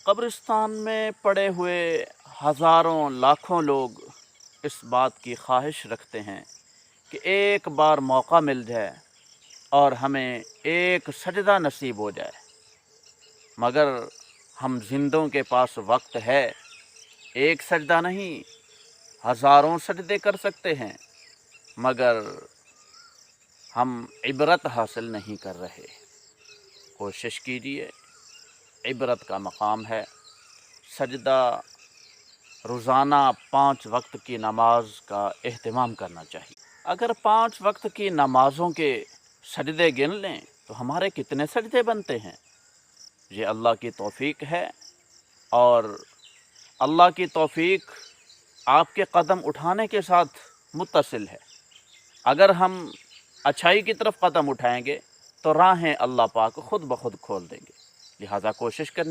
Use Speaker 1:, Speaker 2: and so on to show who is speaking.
Speaker 1: قبرستان میں پڑے ہوئے ہزاروں لاکھوں لوگ اس بات کی خواہش رکھتے ہیں کہ ایک بار موقع مل جائے اور ہمیں ایک سجدہ نصیب ہو جائے، مگر ہم زندوں کے پاس وقت ہے، ایک سجدہ نہیں ہزاروں سجدے کر سکتے ہیں، مگر ہم عبرت حاصل نہیں کر رہے۔ کوشش کیجیے، عبرت کا مقام ہے۔ سجدہ روزانہ 5 وقت کی نماز کا اہتمام کرنا چاہیے۔ اگر 5 وقت کی نمازوں کے سجدے گن لیں تو ہمارے کتنے سجدے بنتے ہیں؟ یہ اللہ کی توفیق ہے، اور اللہ کی توفیق آپ کے قدم اٹھانے کے ساتھ متصل ہے۔ اگر ہم اچھائی کی طرف قدم اٹھائیں گے تو راہیں اللہ پاک خود بخود کھول دیں گے، لہذا کوشش کرنی